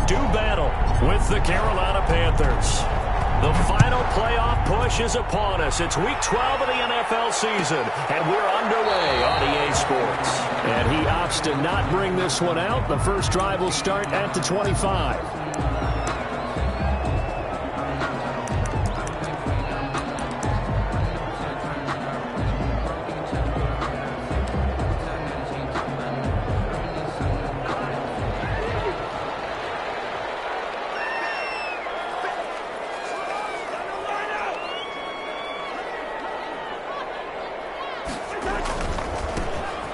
do battle with the Carolina Panthers. The final playoff push is upon us. It's Week 12 of the NFL season, and we're underway on EA Sports. And he opts to not bring this one out. The first drive will start at the 25.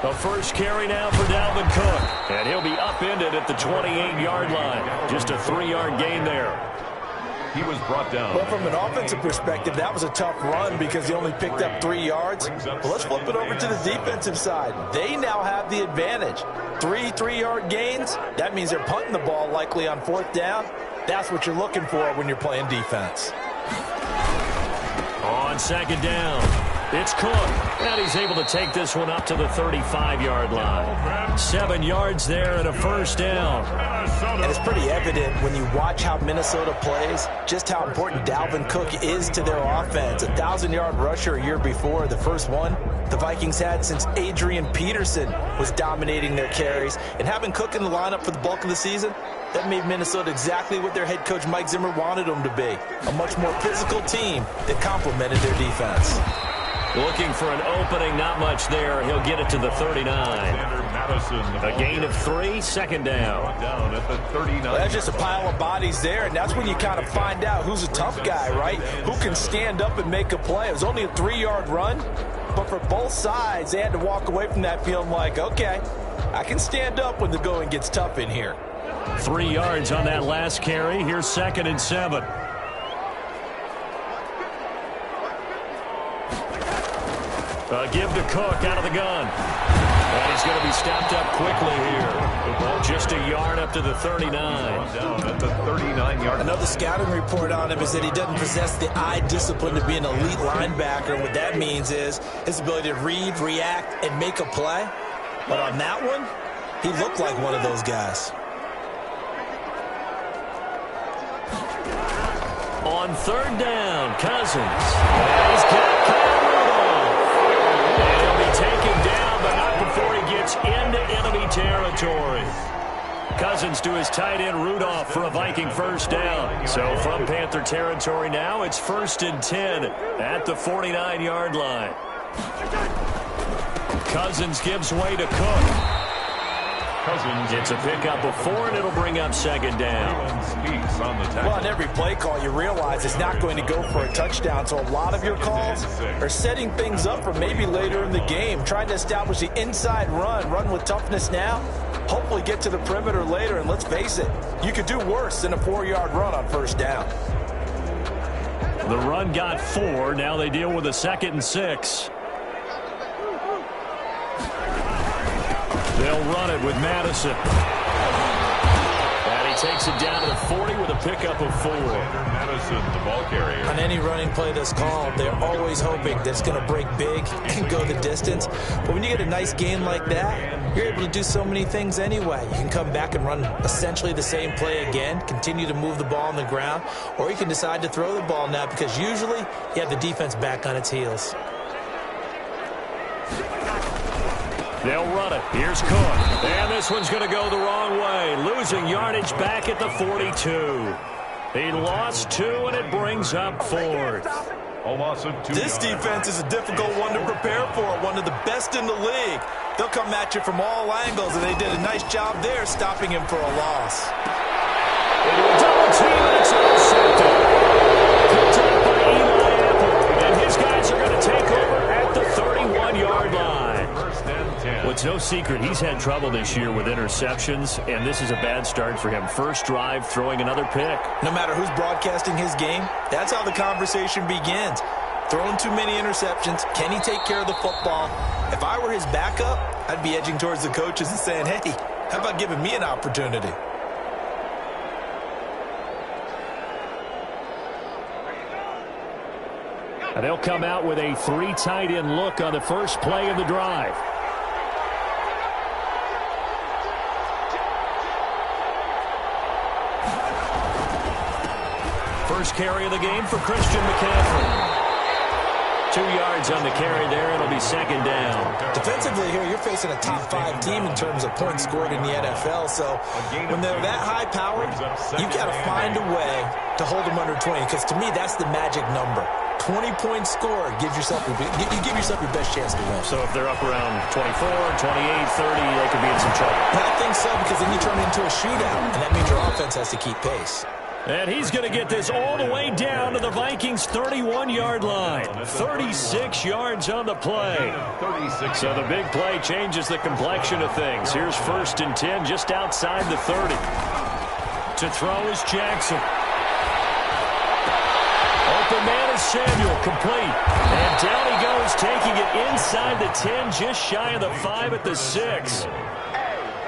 The first carry now for Dalvin Cook, and he'll be upended at the 28-yard line. Just a 3-yard gain there. He was brought down. Well, from an offensive perspective, that was a tough run because he only picked up 3 yards. Well, let's flip it over to the defensive side. They now have the advantage. 3-3-yard gains, that means they're punting the ball likely on 4th down. That's what you're looking for when you're playing defense. On 2nd down. It's Cook, and he's able to take this one up to the 35-yard line. 7 yards there and a first down. And it's pretty evident when you watch how Minnesota plays, just how important Dalvin Cook is to their offense. A 1,000-yard rusher a year before, the first one the Vikings had since Adrian Peterson was dominating their carries. And having Cook in the lineup for the bulk of the season, that made Minnesota exactly what their head coach Mike Zimmer wanted them to be. A much more physical team that complemented their defense. Looking for an opening, not much there. He'll get it to the 39. A gain of 3, 2nd down. Down at the 39. Well, that's just a pile of bodies there, and that's when you kind of find out who's a tough guy, right? Who can stand up and make a play. It was only a 3-yard run, but for both sides, they had to walk away from that feeling like, okay, I can stand up when the going gets tough in here. 3 yards on that last carry. Here's 2nd and 7. Give to Cook out of the gun. And he's going to be stopped up quickly here. Just a yard up to the 39. Down at the 39-yard. Another scouting report on him is that he doesn't possess the eye discipline to be an elite linebacker. What that means is his ability to read, react, and make a play. But on that one, he looked like one of those guys. On 3rd down, Cousins. And he's got Kyle Rudolph. And he'll be taken down, but not before he gets into enemy territory. Cousins to his tight end Rudolph for a Viking first down. So from Panther territory now, it's 1st and 10 at the 49-yard line. Cousins gives way to Cook. Cousins gets a pickup of 4, and it'll bring up 2nd down. Speaks on the tackle. Well, on every play call, you realize it's not going to go for a touchdown. So a lot of your calls are setting things up for maybe later in the game, trying to establish the inside run with toughness now, hopefully get to the perimeter later. And let's face it, you could do worse than a 4-yard run on 1st down. The run got 4. Now they deal with a 2nd and 6. They'll run it with Madison. And he takes it down to the 40 with a pickup of 4. Madison, the ball carrier. On any running play that's called, they're always hoping that it's going to break big and go the distance. But when you get a nice gain like that, you're able to do so many things anyway. You can come back and run essentially the same play again, continue to move the ball on the ground, or you can decide to throw the ball now because usually you have the defense back on its heels. They'll run it. Here's Cook. And this one's going to go the wrong way. Losing yardage back at the 42. He lost 2, and it brings up 4th. A loss of 2 This defense is a difficult one to prepare for, one of the best in the league. They'll come at you from all angles, and they did a nice job there stopping him for a loss. Double team, and it's intercepted. Picked up by Eli Apple. And his guys are going to take over at the 31-yard line. Well, it's no secret he's had trouble this year with interceptions, and this is a bad start for him. First drive, throwing another pick. No matter who's broadcasting his game, that's how the conversation begins. Throwing too many interceptions, can he take care of the football? If I were his backup, I'd be edging towards the coaches and saying, hey, how about giving me an opportunity? And they'll come out with a 3 tight end look on the first play of the drive. First carry of the game for Christian McCaffrey. 2 yards on the carry there. It'll be second down. Defensively here, you're facing a top 5 team in terms of points scored in the NFL. So when they're that high powered, you've got to find a way to hold them under 20. Because to me, that's the magic number. 20 points scored gives yourself you give yourself your best chance to win. So if they're up around 24, 28, 30, they could be in some trouble. I think so, because then you turn it into a shootout, and that means your offense has to keep pace. And he's going to get this all the way down to the Vikings' 31-yard line. 36 yards on the play. 36. So the big play changes the complexion of things. Here's 1st and 10 just outside the 30. To throw is Jackson. Open man is Samuel, complete. And down he goes, taking it inside the 10, just shy of the 5 at the 6.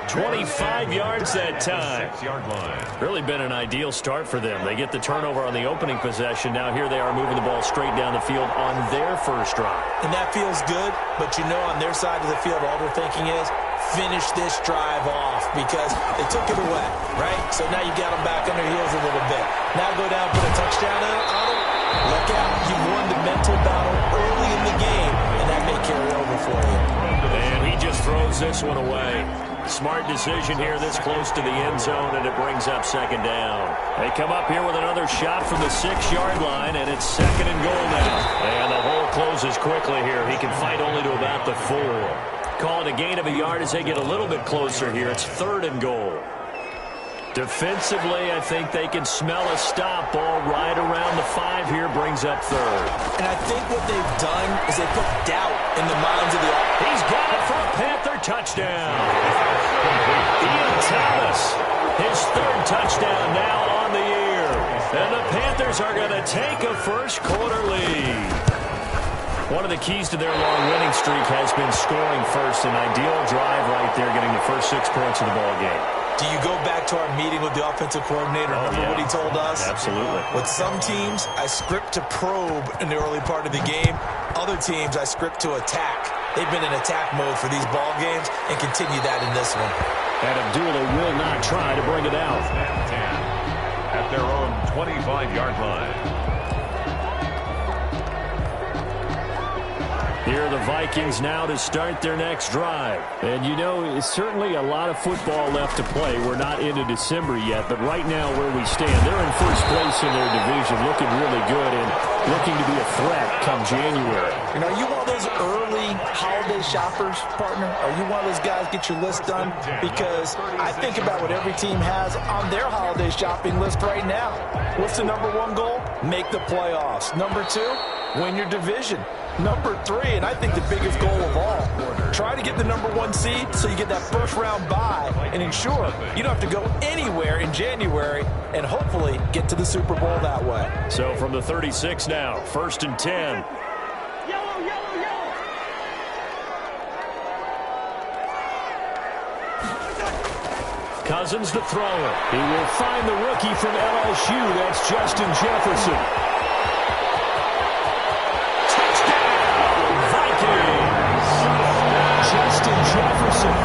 25 yards that time. 6-yard line. Really been an ideal start for them. They get the turnover on the opening possession. Now here they are moving the ball straight down the field on their first drive. And that feels good, but you know on their side of the field, all they're thinking is, finish this drive off, because they took it away, right? So now you got them back on their heels a little bit. Now go down, put a touchdown on them. Look out. You won the mental battle early in the game, and that may carry over for you. And he just throws this one away. Smart decision here this close to the end zone, and it brings up second down. They come up here with another shot from the 6-yard line, and it's second and goal now. And the hole closes quickly here. He can fight only to about the 4. Call it a gain of a yard as they get a little bit closer here. It's 3rd and goal. Defensively, I think they can smell a stop. Ball right around the 5 here, brings up 3rd. And I think what they've done is they put doubt in the minds of the offense. He's got it for a Panther touchdown. Ian Thomas, his 3rd touchdown now on the year. And the Panthers are going to take a first-quarter lead. One of the keys to their long winning streak has been scoring first. An ideal drive right there, getting the first 6 points of the ball game. Do you go back to our meeting with the offensive coordinator? Remember what he told us? Absolutely. With some teams, I script to probe in the early part of the game. Other teams, I script to attack. They've been in attack mode for these ball games and continue that in this one. And Abdullah will not try to bring it out. At their own 25-yard line. Here are the Vikings now to start their next drive. And you know, it's certainly a lot of football left to play. We're not into December yet, but right now where we stand, they're in first place in their division, looking really good and looking to be a threat come January. You know, are you one of those early holiday shoppers, partner? Are you one of those guys get your list done? Because I think about what every team has on their holiday shopping list right now. What's the number 1 goal? Make the playoffs. Number 2, win your division. Number 3, and I think the biggest goal of all, try to get the number 1 seed so you get that first-round bye and ensure you don't have to go anywhere in January and hopefully get to the Super Bowl that way. So from the 36 now, 1st and 10. Cousins to throw it. He will find the rookie from LSU. That's Justin Jefferson. Justin Jefferson,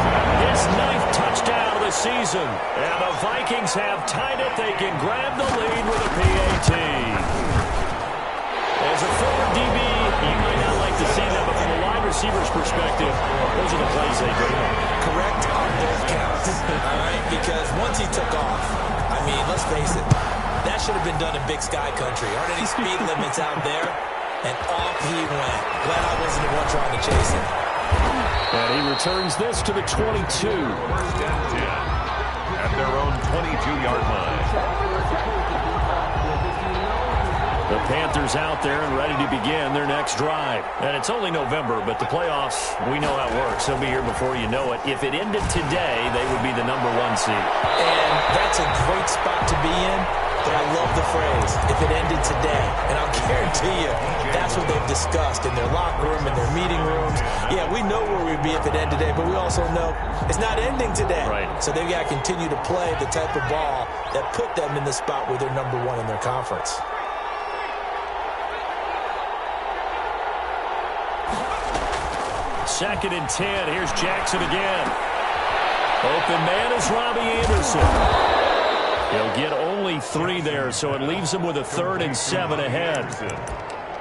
his 9th touchdown of the season. And the Vikings have tied it. They can grab the lead with a PAT. As a former DB, you might not like to see that, but from a wide receiver's perspective, those are the plays they do. Correct on both counts. All right, because once he took off, I mean, let's face it, that should have been done in Big Sky Country. Aren't any speed limits out there? And off he went. Glad I wasn't the one trying to chase him. And he returns this to the 22. 1st and 10. At their own 22-yard line. The Panthers out there and ready to begin their next drive. And it's only November, but the playoffs, we know how it works. They'll be here before you know it. If it ended today, they would be the number 1 seed. And that's a great spot to be in. But I love the phrase, if it ended today. And I'll guarantee you, that's what they've discussed in their locker room, in their meeting rooms. Yeah, we know where we'd be if it ended today, but we also know it's not ending today. Right. So they've got to continue to play the type of ball that put them in the spot where they're number 1 in their conference. Second and 10. Here's Jackson again. Open man is Robbie Anderson. He'll get only only 3 there, so it leaves him with a 3rd and 7 ahead.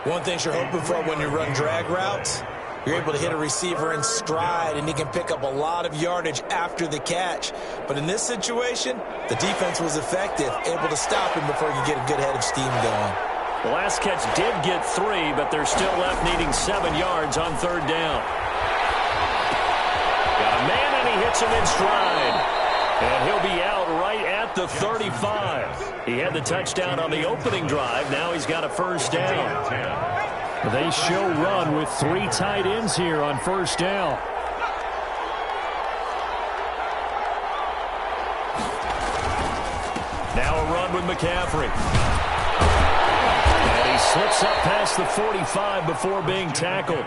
One thing you're hoping for when you run drag routes, you're able to hit a receiver in stride, and he can pick up a lot of yardage after the catch. But in this situation, the defense was effective, able to stop him before he could get a good head of steam going. The last catch did get 3, but they're still left needing 7 yards on 3rd down. Got a man, and he hits him in stride. And he'll be out right at the 35. He had the touchdown on the opening drive. Now he's got a 1st down. They show run with 3 tight ends here on 1st down. Now a run with McCaffrey. And he slips up past the 45 before being tackled.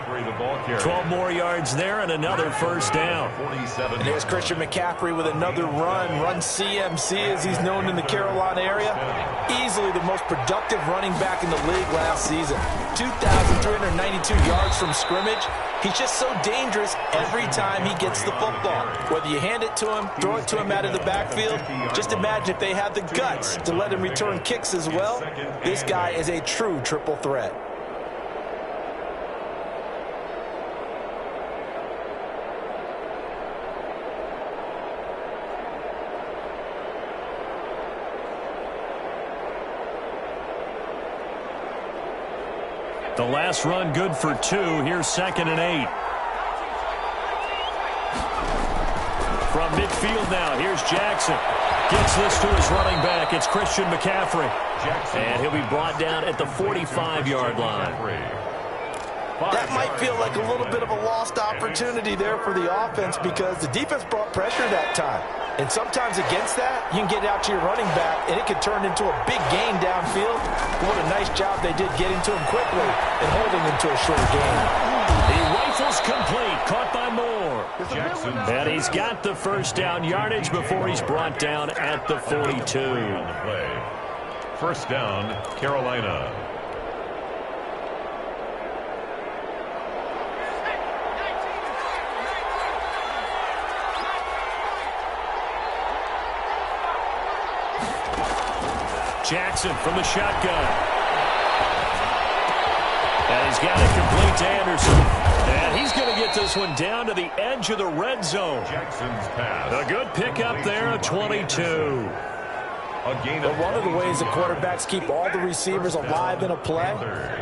12 more yards there and another 1st down. And there's Christian McCaffrey with another run CMC as he's known in the Carolina area. Easily the most productive running back in the league last season. 2,392 yards from scrimmage. He's just so dangerous every time he gets the football. Whether you hand it to him, throw it to him out of the backfield, just imagine if they have the guts to let him return kicks as well. This guy is a true triple threat. The last run good for 2. Here's 2nd and 8. From midfield now, here's Jackson. Gets this to his running back. It's Christian McCaffrey. And he'll be brought down at the 45-yard line. That might feel like a little bit of a lost opportunity there for the offense because the defense brought pressure that time. And sometimes against that, you can get out to your running back, and it could turn into a big gain downfield. What a nice job they did getting to him quickly and holding him to a short gain. He rifles complete, caught by Moore. And he's got the 1st down yardage before he's brought down at the 42. 1st down, Carolina. Jackson from the shotgun. And he's got it complete to Anderson. And he's going to get this one down to the edge of the red zone. Jackson's pass. A good pickup there at 22. But one of the ways the quarterbacks keep all the receivers alive in a play,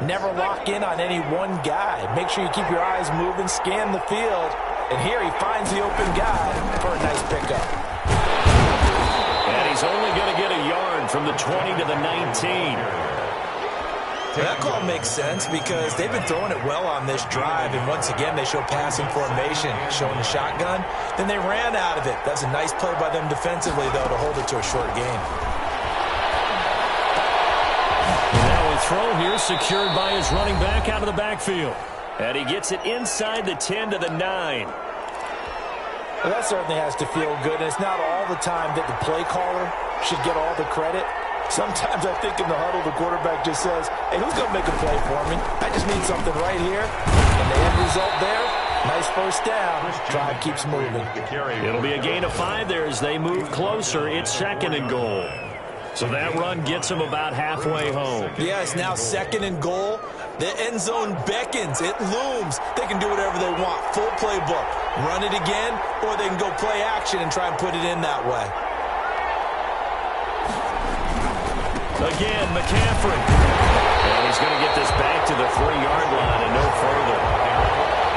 never lock in on any one guy. Make sure you keep your eyes moving, scan the field, and here he finds the open guy for a nice pickup. And he's only going to get a yard from the 20 to the 19. That call makes sense because they've been throwing it well on this drive, and once again they show passing formation, showing the shotgun. Then they ran out of it. That's a nice play by them defensively, though, to hold it to a short gain. Now a throw here secured by his running back out of the backfield. And he gets it inside the 10 to the 9. Well, that certainly has to feel good, and it's not all the time that the play caller should get all the credit. Sometimes I think in the huddle, the quarterback just says, hey, who's going to make a play for me? I just need something right here. And the end result there, nice 1st down. Drive keeps moving. It'll be a gain of 5 there as they move closer. It's 2nd and goal. So that run gets them about halfway home. Yeah, it's now 2nd and goal. The end zone beckons. It looms. They can do whatever they want. Full playbook. Run it again, or they can go play action and try and put it in that way. Again, McCaffrey. And he's going to get this back to the 3-yard line and no further.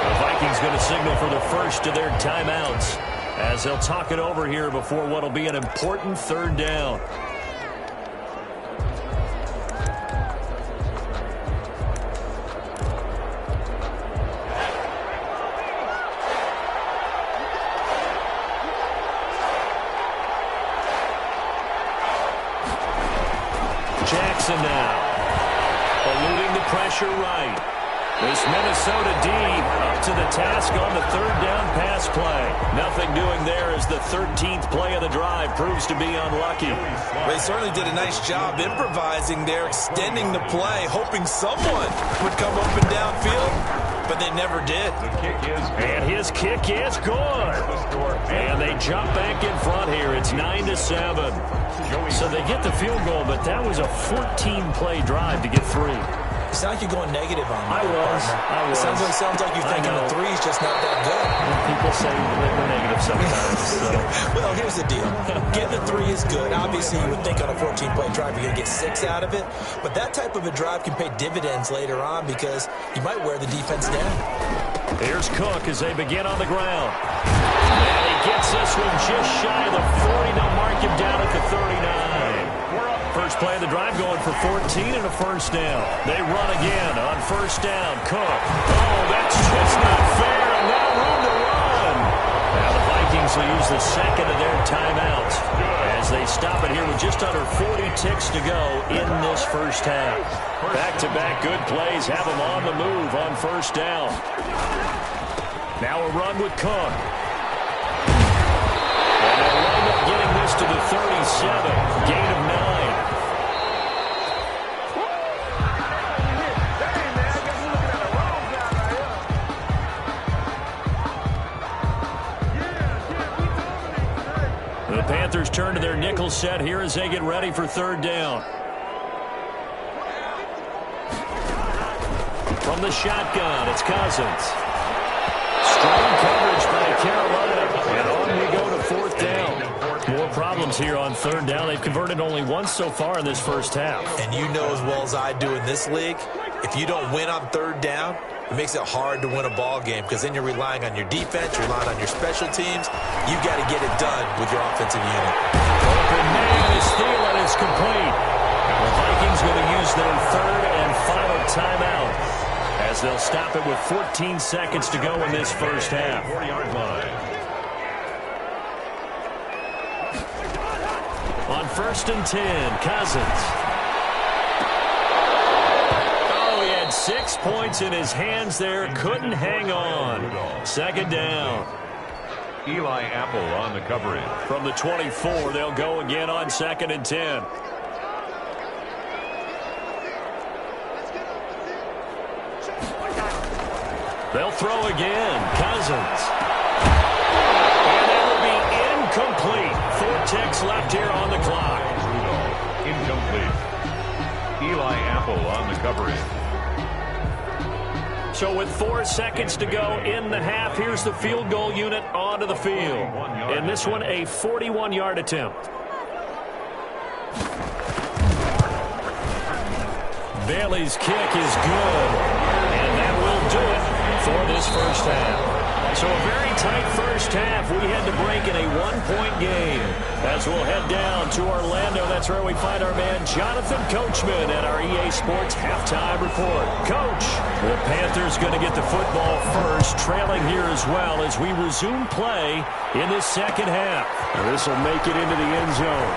The Vikings going to signal for the first of their timeouts as they'll talk it over here before what will be an important 3rd down. Jackson now, eluding the pressure right. This Minnesota D up to the task on the 3rd down pass play. Nothing doing there as the 13th play of the drive proves to be unlucky. They certainly did a nice job improvising there, extending the play, hoping someone would come open downfield, but they never did. And his kick is good. And they jump back in front here. It's 9-7. So they get the field goal, but that was a 14-play drive to get 3. It's not like you're going negative on me. I was. It sounds like you're thinking the 3's just not that good. People say we're negative sometimes. So. Well, here's the deal. Getting the 3 is good. Obviously, you would think on a 14-play drive you're going to get 6 out of it. But that type of a drive can pay dividends later on because you might wear the defense down. Here's Cook as they begin on the ground. And he gets this one just shy of the 40. They'll mark him down at the 39. First play of the drive going for 14 and a first down. They run again on first down. Cook. Oh, that's just not fair, and now room to run. Now the Vikings will use the second of their timeouts as they stop it here with just under 40 ticks to go in this first half. Back-to-back good plays have them on the move on first down. Now a run with Cook. And they'll wind up getting this to the 37. Gain of 9. The Panthers turn to their nickel set here as they get ready for third down. From the shotgun, it's Cousins. Strong coverage by Carolina. And on we go to fourth down. More problems here on third down. They've converted only once so far in this first half. And you know as well as I do in this league, if you don't win on third down, it makes it hard to win a ball game because then you're relying on your defense, you're relying on your special teams. You've got to get it done with your offensive unit. Open man is Thielen is complete. The Vikings going to use their third and final timeout as they'll stop it with 14 seconds to go in this first half. 40-yard line. On first and 10, Cousins. 6 points in his hands there. Couldn't hang on. Second down. Eli Apple on the coverage. From the 24, they'll go again on second and 10. They'll throw again. Cousins. And that will be incomplete. 4 ticks left here on the clock. Incomplete. Eli Apple on the coverage. So with 4 seconds to go in the half, here's the field goal unit onto the field. And this one, a 41-yard attempt. Bailey's kick is good. And that will do it for this first half. So a very tight first half. We had to break in a 1-point game. As we'll head down to Orlando, that's where we find our man Jonathan Coachman at our EA Sports Halftime Report. Coach, the Panthers going to get the football first, trailing here as well as we resume play in this second half. This will make it into the end zone.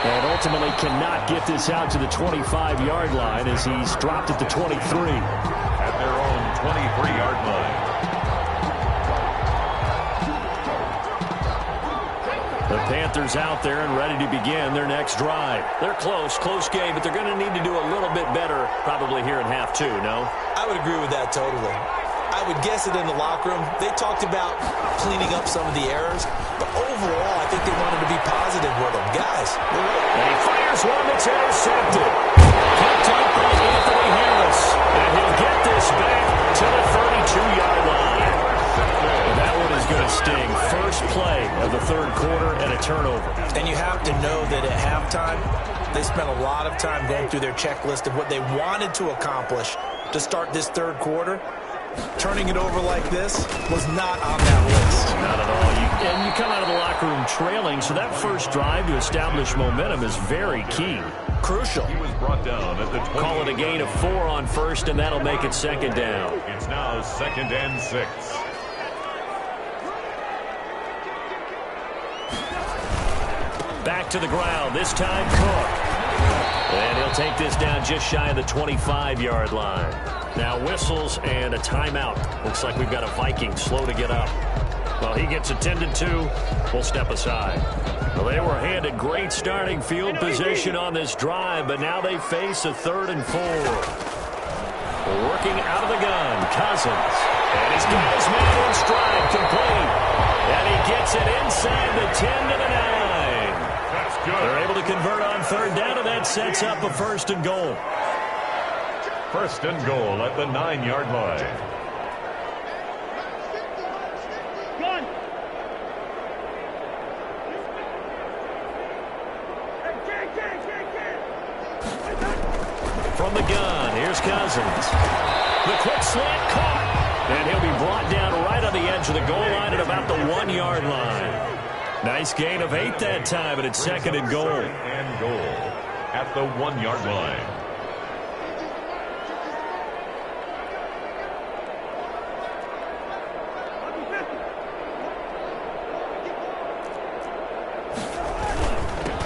And ultimately cannot get this out to the 25-yard line as he's dropped at the 23. At their own 23-yard line. The Panthers out there and ready to begin their next drive. They're close game, but they're going to need to do a little bit better probably here in half 2, no? I would agree with that totally. I would guess it in the locker room. They talked about cleaning up some of the errors, but overall, I think they wanted to be positive with them. Guys, and he fires one that's intercepted. Kept up by Anthony Harris, and he'll get this back to the 32-yard line. And that one is going to sting. First play of the third quarter and a turnover. And you have to know that at halftime, they spent a lot of time going through their checklist of what they wanted to accomplish to start this third quarter. Turning it over like this was not on that list. Not at all. And you come out of the locker room trailing, so that first drive to establish momentum is very key. Crucial. He was brought down at the 20. Call it a gain of 4 on first, and that'll make it second down. It's now 2nd and 6. Back to the ground, this time Cook. And he'll take this down just shy of the 25-yard line. Now whistles and a timeout. Looks like we've got a Viking slow to get up. Well, he gets attended to. We'll step aside. Well, they were handed great starting field position on this drive, but now they face a 3rd and 4. Working out of the gun, Cousins. And he's got his man in stride, complete. And he gets it inside the 10 to the 9. They're able to convert on third down, and that sets up a first and goal. First and goal at the 9-yard line. From the gun, here's Cousins. The quick slant caught. And he'll be brought down right on the edge of the goal line at about the 1-yard line. Nice gain of 8 that time, and it's second and goal. And goal at the 1-yard line.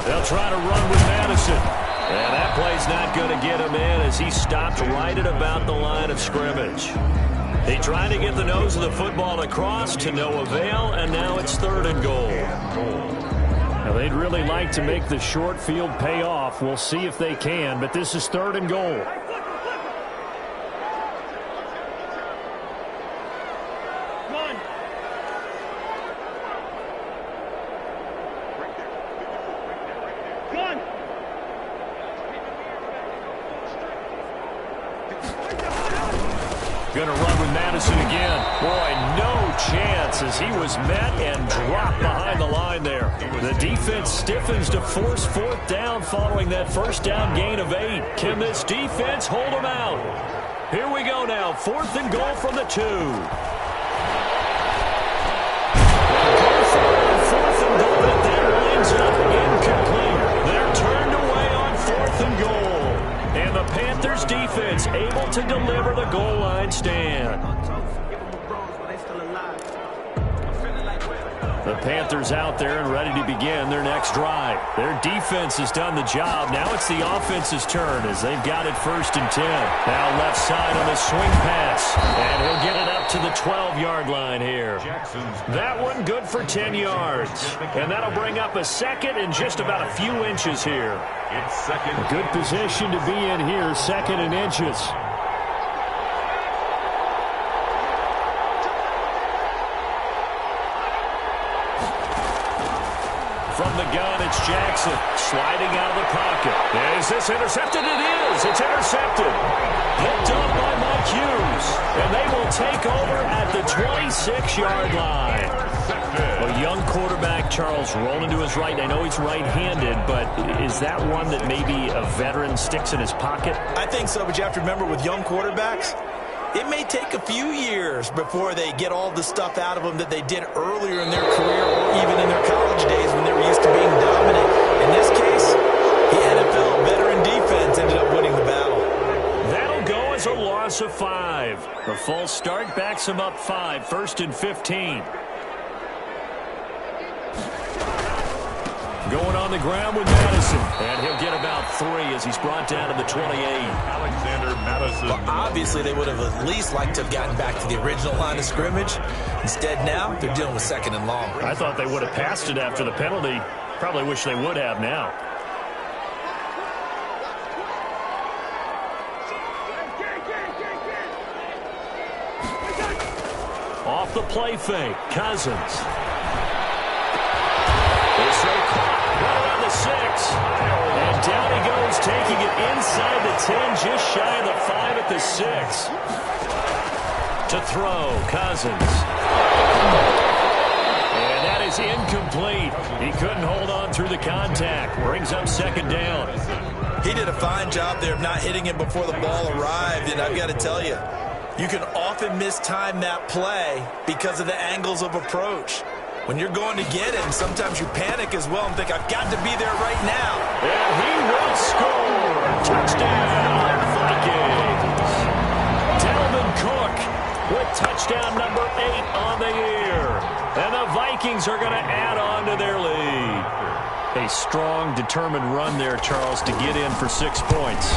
They'll try to run with Madison. And that play's not going to get him in as he stopped right at about the line of scrimmage. He tried to get the nose of the football across to no avail, and now it's third and goal. Now they'd really like to make the short field pay off. We'll see if they can, but this is third and goal. Going to run with Madison again. Boy, no chance as he was met and dropped behind the line there. The defense stiffens to force fourth down following that first down gain of 8. Can this defense hold them out? Here we go now. Fourth and goal from the 2. Fourth and goal, but that lines up incomplete. They're turned away on fourth and goal. And the Panthers defense able to deliver the goal line stand. The Panthers out there and ready to begin their next drive. Their defense has done the job. Now it's the offense's turn as they've got it first and 10. Now left side on the swing pass. And he'll get it up to the 12-yard line here. That one good for 10 yards. And that'll bring up a second and just about a few inches here. It's second. A good position to be in here, second and inches. From the gun, it's Jackson sliding out of the pocket. Is this intercepted? It is. It's intercepted. Picked up by Mike Hughes. And they will take over at the 26-yard line. A young quarterback, Charles, rolling to his right. I know he's right-handed, but is that one that maybe a veteran sticks in his pocket? I think so, but you have to remember with young quarterbacks, it may take a few years before they get all the stuff out of them that they did earlier in their career or even in their college days when they were used to being dominant. In this case, the NFL veteran defense ended up winning the battle. That'll go as a loss of 5. The false start backs him up 5, first and 15. Going on the ground with Madison. And he'll get about 3 as he's brought down to the 28. Alexander Madison. Well, obviously, they would have at least liked to have gotten back to the original line of scrimmage. Instead, now, they're dealing with second and long. I thought they would have passed it after the penalty. Probably wish they would have now. Off the play fake, Cousins. This one caught right around the 6. And down he goes, taking it inside the 10, just shy of the 5 at the 6. To throw, Cousins. And that is incomplete. He couldn't hold on through the contact. Brings up second down. He did a fine job there of not hitting it before the ball arrived, and I've got to tell you, you can often mistime that play because of the angles of approach. When you're going to get it, and sometimes you panic as well and think, I've got to be there right now. And he will score. Touchdown, Vikings. Dalvin Cook with touchdown number 8 on the year. And the Vikings are going to add on to their lead. A strong, determined run there, Charles, to get in for 6 points.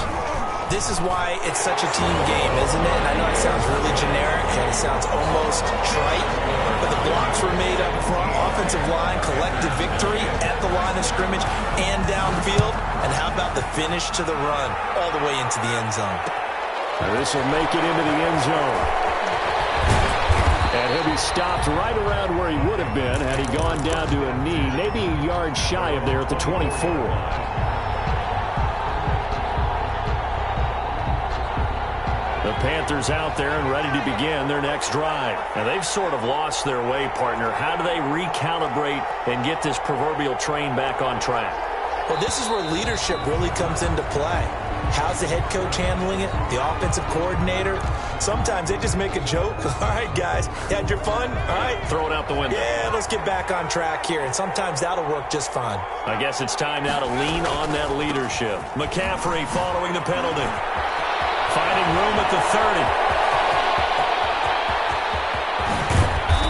This is why it's such a team game, isn't it? And I know it sounds really generic and it sounds almost trite, but the blocks were made up front, offensive line, collective victory at the line of scrimmage and downfield. And how about the finish to the run all the way into the end zone? This will make it into the end zone. And he'll be stopped right around where he would have been had he gone down to a knee, maybe a yard shy of there at the 24. The Panthers out there and ready to begin their next drive. Now, they've sort of lost their way, partner. How do they recalibrate and get this proverbial train back on track? Well, this is where leadership really comes into play. How's the head coach handling it? The offensive coordinator? Sometimes they just make a joke. All right, guys, you had your fun? All right. Throw it out the window. Yeah, let's get back on track here. And sometimes that'll work just fine. I guess it's time now to lean on that leadership. McCaffrey following the penalty. Finding room at the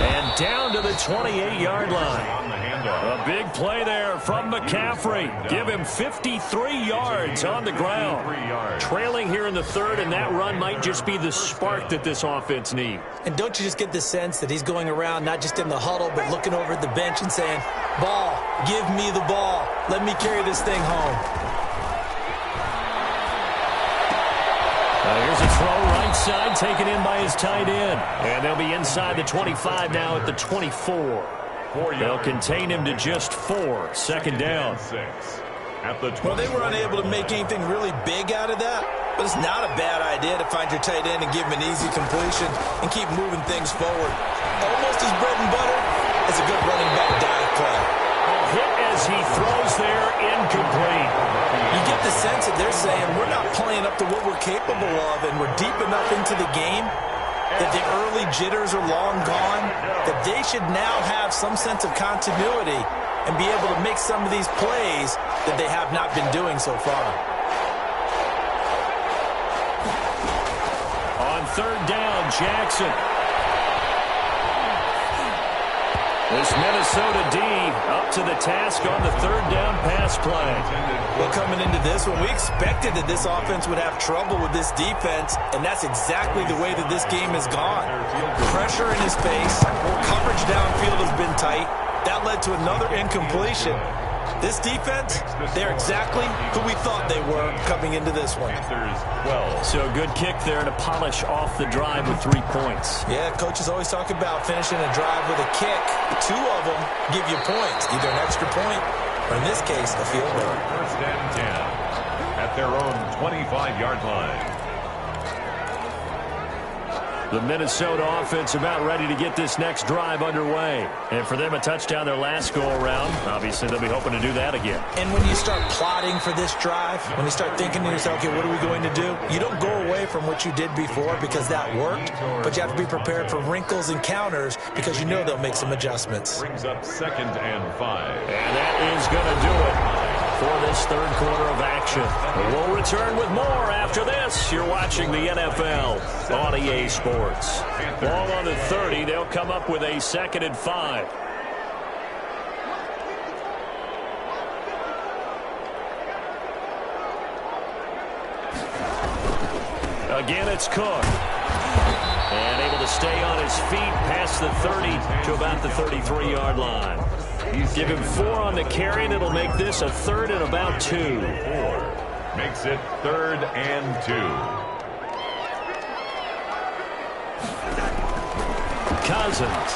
30. And down to the 28-yard line. A big play there from McCaffrey. Give him 53 yards on the ground. Trailing here in the third, and that run might just be the spark that this offense needs. And don't you just get the sense that he's going around not just in the huddle, but looking over at the bench and saying, ball, give me the ball. Let me carry this thing home. Here's a throw right side, taken in by his tight end. And they'll be inside the 25 now at the 24. They'll contain him to just 4. Second down. Well, they were unable to make anything really big out of that, but it's not a bad idea to find your tight end and give him an easy completion and keep moving things forward. Almost as bread and butter as a good running back dive play. Hit as he throws there, incomplete. You get the sense that they're saying we're not playing up to what we're capable of, and we're deep enough into the game that the early jitters are long gone, that they should now have some sense of continuity and be able to make some of these plays that they have not been doing so far. On third down, Jackson. This Minnesota D up to the task on the third down pass play. Well, coming into this one, we expected that this offense would have trouble with this defense, and that's exactly the way that this game has gone. Pressure in his face, coverage downfield has been tight. That led to another incompletion. This defense, they're exactly who we thought they were coming into this one. So a good kick there to polish off the drive with 3 points. Yeah, coaches always talk about finishing a drive with a kick. 2 of them give you points, either an extra point or, in this case, a field goal. First and 10 at their own 25-yard line. The Minnesota offense about ready to get this next drive underway. And for them, a touchdown their last go-around. Obviously, they'll be hoping to do that again. And when you start plotting for this drive, when you start thinking to yourself, okay, what are we going to do? You don't go away from what you did before because that worked, but you have to be prepared for wrinkles and counters because you know they'll make some adjustments. Brings up 2nd and 5. And that is going to do it for this third quarter of action. We'll return with more after this. You're watching the NFL on EA Sports. Ball on the 30. They'll come up with a 2nd and 5. Again, it's Cook. And able to stay on his feet past the 30 to about the 33-yard line. Give him 4 on the carry, and it'll make this a 3rd and about 2. 4 makes it 3rd and 2. Cousins.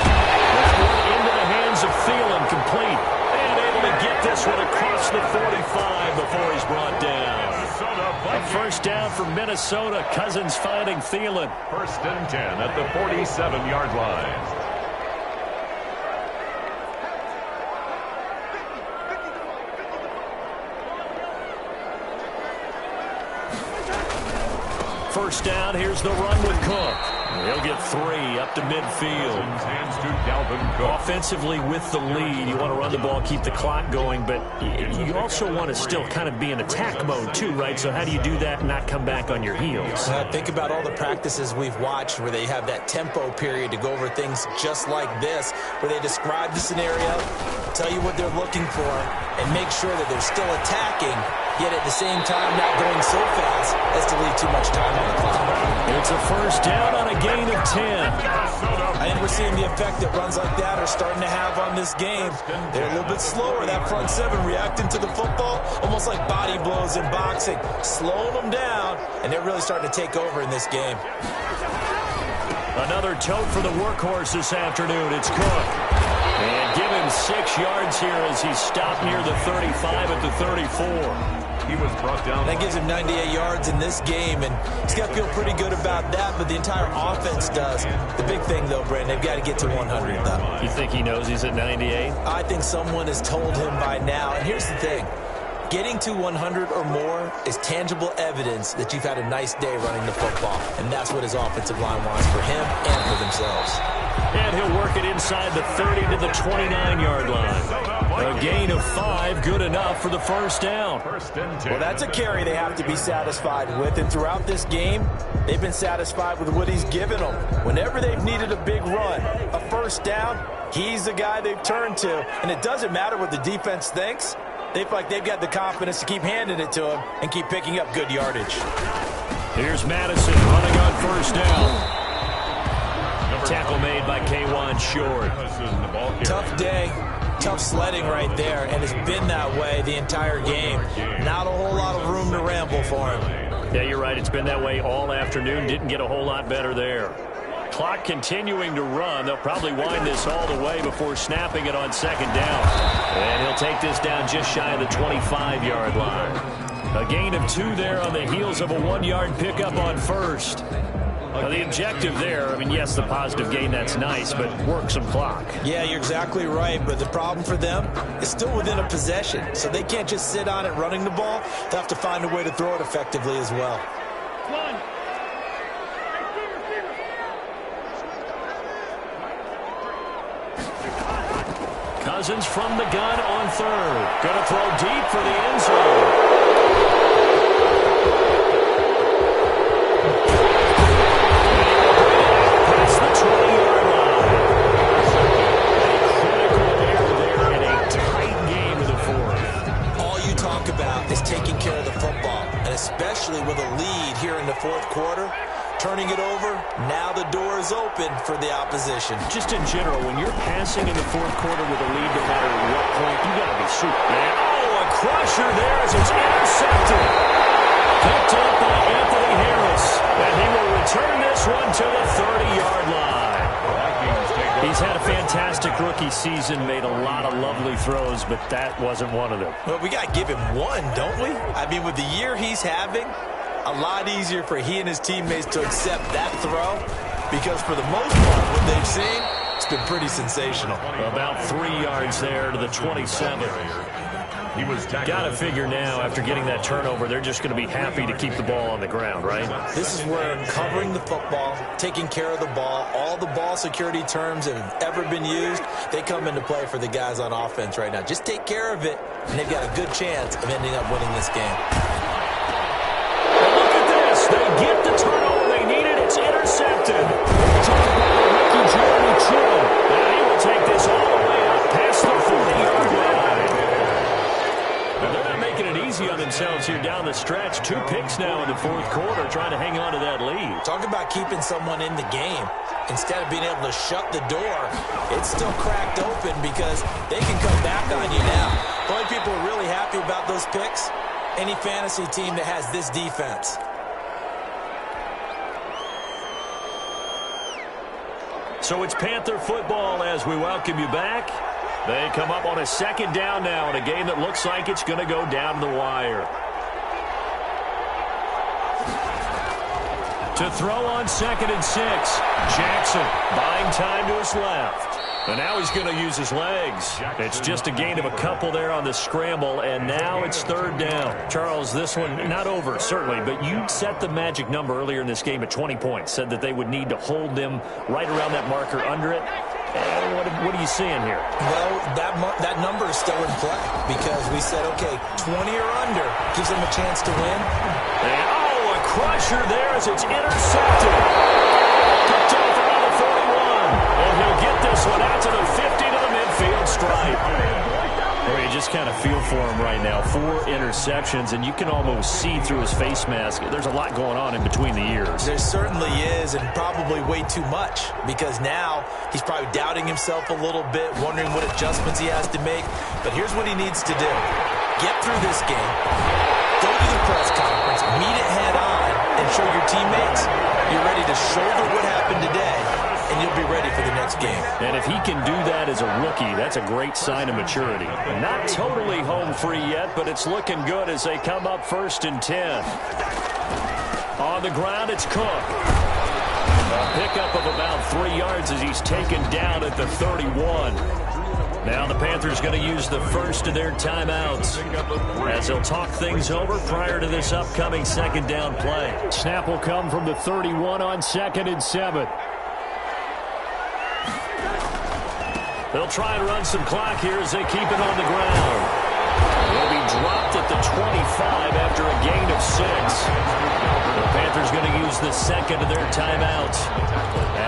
That one into the hands of Thielen, complete. And able to get this one across the 45 before he's brought down. A first down for Minnesota. Cousins finding Thielen. 1st and 10 at the 47-yard line. First down, here's the run with Cook. He'll get 3 up to midfield. Hands to Dalvin Cook. Offensively with the lead, you want to run the ball, keep the clock going, but you also want to still kind of be in attack mode too, right? So how do you do that and not come back on your heels? Think about all the practices we've watched where they have that tempo period to go over things just like this, where they describe the scenario, tell you what they're looking for, and make sure that they're still attacking, yet at the same time not going so fast as to leave too much time on the clock. It's a first down on a gain of 10. I think we're seeing the effect that runs like that are starting to have on this game. They're a little bit slower, that front 7 reacting to the football, almost like body blows in boxing, slowing them down, and they're really starting to take over in this game. Another tote for the workhorse this afternoon. It's Cook. And give him 6 yards here as he stopped near the 35 at the 34. He was brought down. That gives him 98 yards in this game, and he's got to feel pretty good about that, but the entire offense does. The big thing, though, Brandon, they've got to get to 100, though. You think he knows he's at 98? I think someone has told him by now, and here's the thing. Getting to 100 or more is tangible evidence that you've had a nice day running the football, and that's what his offensive line wants for him and for themselves. And he'll work it inside the 30 to the 29-yard line. A gain of 5, good enough for the first down. Well, that's a carry they have to be satisfied with, and throughout this game, they've been satisfied with what he's given them. Whenever they've needed a big run, a first down, he's the guy they've turned to, and it doesn't matter what the defense thinks. They feel like they've got the confidence to keep handing it to him and keep picking up good yardage. Here's Madison running on first down. Tackle made by K1 Short. Tough day, tough sledding right there, and it's been that way the entire game. Not a whole lot of room to ramble for him. Yeah, you're right. It's been that way all afternoon. Didn't get a whole lot better there. Clock continuing to run. They'll probably wind this all the way before snapping it on second down. And he'll take this down just shy of the 25-yard line. A gain of 2 there on the heels of a 1-yard pickup on first. Now, the objective there, I mean, yes, the positive gain, that's nice, but work some clock. Yeah, you're exactly right, but the problem for them is still within a possession, so they can't just sit on it running the ball. They'll have to find a way to throw it effectively as well. Cousins from the gun on third. Going to throw deep for the end zone. Past the 20-yard line. A critical error there in a tight game in the fourth. All you talk about is taking care of the football, and especially with a lead here in the fourth quarter. Turning it over, now the door is open for the opposition. Just in general, when you're passing in the fourth quarter with a lead, no matter what point, you got to be super. Oh, a crusher there as it's intercepted. Picked up by Anthony Harris. And he will return this one to the 30-yard line. He's had a fantastic rookie season, made a lot of lovely throws, but that wasn't one of them. Well, we got to give him one, don't we? I mean, with the year he's having, a lot easier for he and his teammates to accept that throw because for the most part, what they've seen, it's been pretty sensational. About 3 yards there to the 27. Got to figure now, after getting that turnover, they're just going to be happy to keep the ball on the ground, right? This is where covering the football, taking care of the ball, all the ball security terms that have ever been used, they come into play for the guys on offense right now. Just take care of it, and they've got a good chance of ending up winning this game. They get the turnover they needed. It's intercepted. Talk about the rookie Jeremy Chinn. And he will take this all the way up past the 40-yard line. Now, they're not making it easy on themselves here down the stretch. 2 picks now in the fourth quarter, trying to hang on to that lead. Talk about keeping someone in the game. Instead of being able to shut the door, it's still cracked open because they can come back on you now. The only people who are really happy about those picks, any fantasy team that has this defense. So it's Panther football as we welcome you back. They come up on a second down now in a game that looks like it's going to go down to the wire. To throw on 2nd and 6. Jackson buying time to his left. And now he's going to use his legs. It's just a gain of a couple there on the scramble, and now it's 3rd down. Charles, this one not over, certainly, but you set the magic number earlier in this game at 20 points, said that they would need to hold them right around that marker under it. What are you seeing here? Well, that number is still in play because we said, okay, 20 or under gives them a chance to win. And, a crusher there as it's intercepted. Picked off around the 41. And he'll get this one out to the 50 to the midfield stripe. Well, you just kind of feel for him right now. 4 interceptions, and you can almost see through his face mask. There's a lot going on in between the ears. There certainly is, and probably way too much, because now he's probably doubting himself a little bit, wondering what adjustments he has to make. But here's what he needs to do. Get through this game, go to the press conference, meet it head on, and and show your teammates you're ready to shoulder what happened today, and you'll be ready for the next game. And if he can do that as a rookie, that's a great sign of maturity. Not totally home free yet, but it's looking good as they come up 1st and 10. On the ground, it's Cook. A pickup of about 3 yards as he's taken down at the 31. Now the Panthers going to use the first of their timeouts as they'll talk things over prior to this upcoming 2nd down play. Snap will come from the 31 on 2nd and 7. They'll try and run some clock here as they keep it on the ground. Will be dropped at the 25 after a gain of 6. The Panthers going to use the 2nd of their timeouts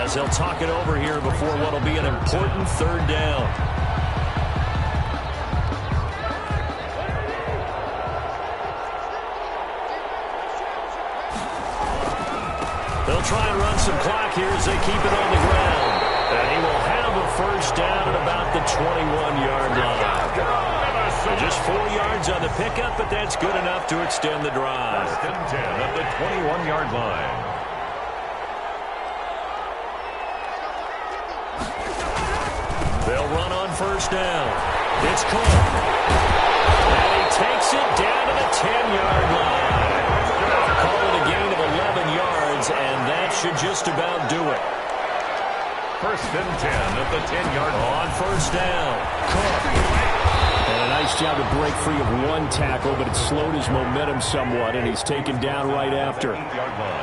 as they'll talk it over here before what will be an important 3rd down. They'll try and run some clock here as they keep it on the ground. And he will have a 1st down at about the 21-yard line. Just 4 yards on the pickup, but that's good enough to extend the drive. 1st and 10 at the 21-yard line. They'll run on 1st down. It's Cook. And he takes it down to the 10-yard line. Call it a gain of 11 yards, and that should just about do it. 1st and 10 at the 10-yard line. On 1st down, Cook. And a nice job to break free of 1 tackle, but it slowed his momentum somewhat, and he's taken down right after.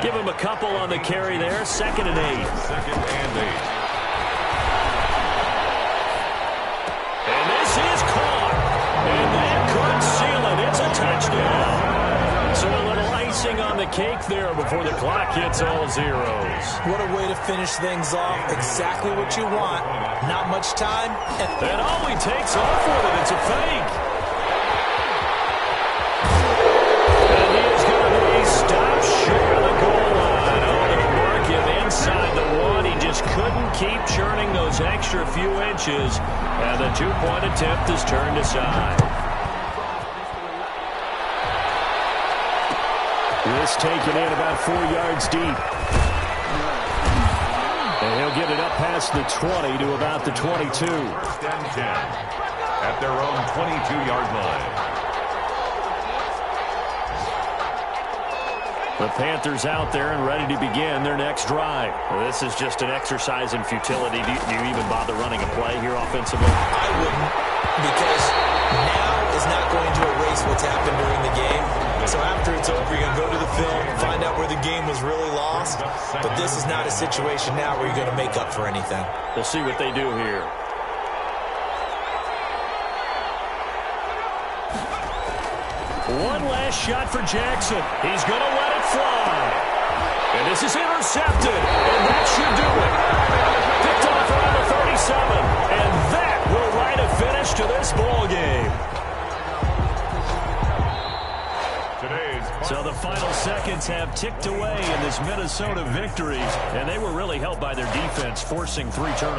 Give him a couple on the carry there. 2nd and 8. 2nd and 8. And this is caught. And that could seal it. It's a touchdown. So a little icing on the cake there before the clock hits all zeros. What a way to finish things off. Exactly what you want. Not much time. And all he takes off with it, it's a fake. And he is going to be stopped short of the goal line. Oh, they'll mark him inside the 1. He just couldn't keep churning those extra few inches. And the 2-point attempt is turned aside. This taken in about 4 yards deep. And he'll get it up past the 20 to about the 22. 1st and 10 at their own 22-yard line. The Panthers out there and ready to begin their next drive. Well, this is just an exercise in futility. Do you even bother running a play here offensively? I wouldn't, because now is not going to erase what's happened during the game. So after it's over, you're going to go to the film, find out where the game was really lost. But this is not a situation now where you're going to make up for anything. We'll see what they do here. One last shot for Jackson. He's going to let it fly. And this is intercepted. And that should do it. Picked off around the 37. And that will write a finish to this ball game. So the final seconds have ticked away in this Minnesota victory, and they were really helped by their defense forcing 3 turnovers.